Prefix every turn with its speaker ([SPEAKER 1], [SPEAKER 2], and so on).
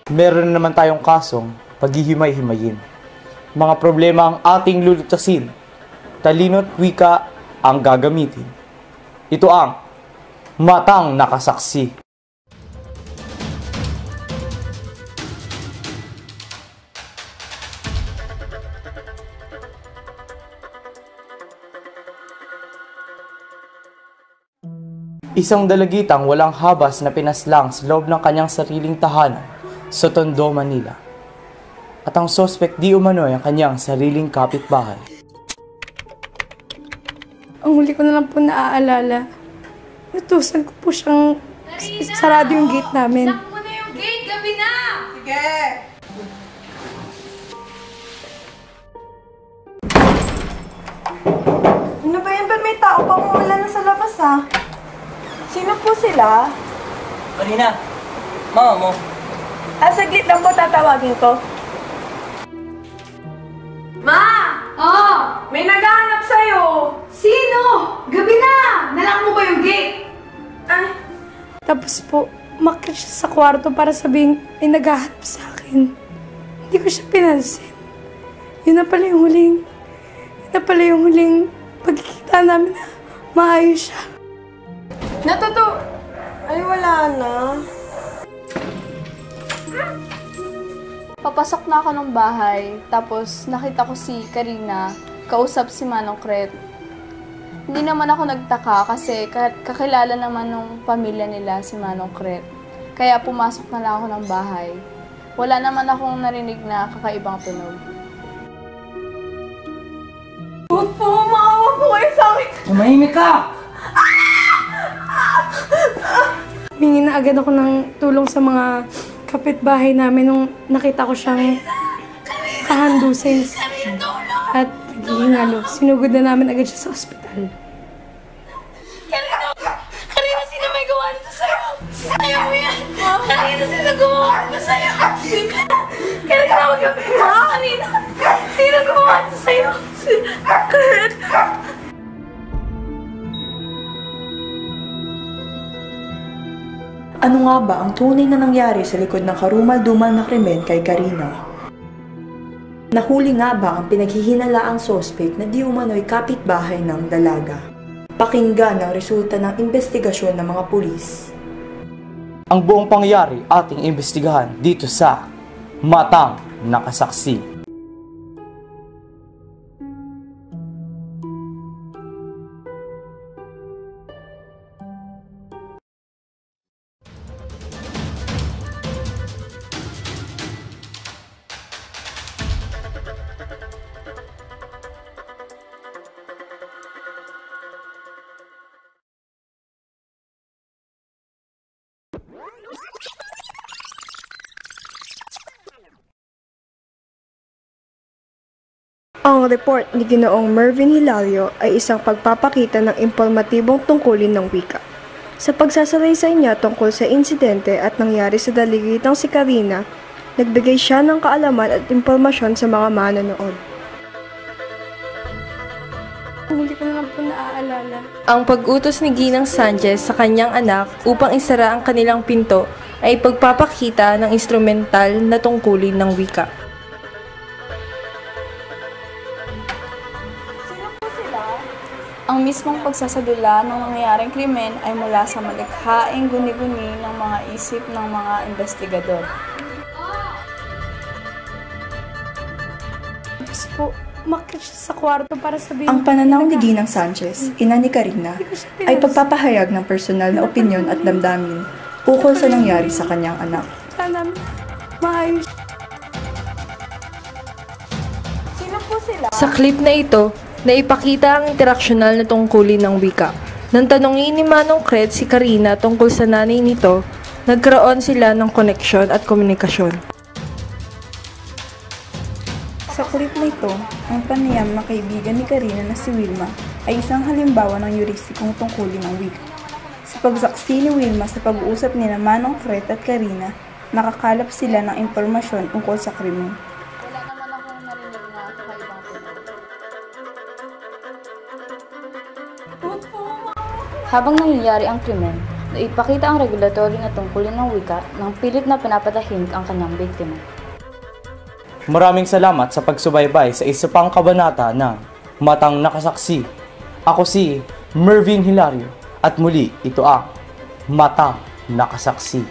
[SPEAKER 1] Meron naman tayong kasong paghihimay-himayin. Mga problema ang ating lulutasin. Talino't wika ang gagamitin. Ito ang Matang Nakasaksi. Isang dalagitang walang habas na pinaslang sa loob ng kanyang sariling tahanan sa Tondo, Manila. At ang sospek di umano'y ang kanyang sariling kapitbahay.
[SPEAKER 2] Ang huli ko na lang po naaalala, natusan ko po siyang sarado yung gate namin.
[SPEAKER 3] Lock mo na yung gate! Gabi na!
[SPEAKER 4] Sige! Ano ba yan? Ba't may tao pa wala na sa labas ah? Sino po sila?
[SPEAKER 5] Karina, mama mo.
[SPEAKER 4] Saglit lang po tatawagin ko. Ma!
[SPEAKER 3] Oh!
[SPEAKER 4] May naghahanap sa'yo!
[SPEAKER 3] Sino? Gabi na! Nalock mo ba yung gate?
[SPEAKER 2] Tapos po, umakyat siya sa kwarto para sabihin may naghahanap sa akin. Hindi ko siya pinansin. Yun na pala yung huling pagkikita namin na maayos siya.
[SPEAKER 4] Ay, wala na.
[SPEAKER 6] Papasok na ako ng bahay, tapos nakita ko si Karina, kausap si Manong Kret. Hindi naman ako nagtaka kasi kakilala naman ng pamilya nila si Manong Kret. Kaya pumasok na lang ako ng bahay. Wala naman akong narinig na kakaibang tunog.
[SPEAKER 4] Huwag po, maawa po kayo sa akin.
[SPEAKER 5] Tumahimik ka!
[SPEAKER 2] Humingi na agad ako ng tulong sa mga kapitbahay namin nung nakita ko siyang kahandusin at naghihingalo. Sinugod na namin agad siya sa ospital.
[SPEAKER 3] Karina, sino may gawa nito sa'yo? Ayaw mo yan! Karina, sino gumawa nito sa'yo? Karina, huwag ka pimaha! Karina, sino gumawa nito sa'yo? Kurt!
[SPEAKER 4] Ano nga ba ang tunay na nangyari sa likod ng karumal-dumal na krimen kay Karina? Nahuli nga ba ang pinaghihinalaang sospek na di umano'y kapitbahay ng dalaga? Pakinggan ang resulta ng investigasyon ng mga pulis.
[SPEAKER 1] Ang buong pangyayari ating imbestigahan dito sa Matang Nakasaksi.
[SPEAKER 7] Ang report ni Ginoong Mervin Hilario ay isang pagpapakita ng impormatibong tungkulin ng wika. Sa pagsasalaysay niya tungkol sa insidente at nangyari sa daligitang si Karina, nagbigay siya ng kaalaman at impormasyon sa mga manonood.
[SPEAKER 2] Hindi ko na lang po naaalala.
[SPEAKER 8] Ang pag-utos ni Ginang Sanchez sa kanyang anak upang isara ang kanilang pinto ay pagpapakita ng instrumental na tungkulin ng wika.
[SPEAKER 6] Ang mismong pagsasadula ng nangyayaring krimen ay mula sa malikhaing guni-guni ng mga isip ng mga investigador.
[SPEAKER 2] Tapos po, umakyat siya sa kwarto para sabihin
[SPEAKER 4] Ang pananaw ni Ginang Sanchez, ina ni Karina, ay pagpapahayag ng personal na opinyon at damdamin ukol sa nangyari sa kanyang anak.
[SPEAKER 2] Sana maayos.
[SPEAKER 4] Sino po sila?
[SPEAKER 8] Sa clip na ito, naipakita ang interaksyonal na tungkulin ng wika. Nang tanongin ni Manong Kret si Karina tungkol sa nanay nito, nagkaroon sila ng koneksyon at komunikasyon.
[SPEAKER 4] Sa clip na ito, ang panayam ng kaibigan ni Karina na si Wilma ay isang halimbawa ng yuristikong tungkulin ng wika. Sa pagsaksi ni Wilma sa pag-uusap ni Manong Kret at Karina, nakakalap sila ng impormasyon tungkol sa krimen.
[SPEAKER 6] Wala naman akong narinig na kakaibang tunog.
[SPEAKER 9] Habang nangyayari ang krimen, na ipakita ang regulatory na tungkulin ng wika nang pilit na pinapatahimik ang kanyang biktima.
[SPEAKER 1] Maraming salamat sa pagsubaybay sa isa pang kabanata ng Matang Nakasaksi. Ako si Mervin Hilario at muli ito ang Matang Nakasaksi.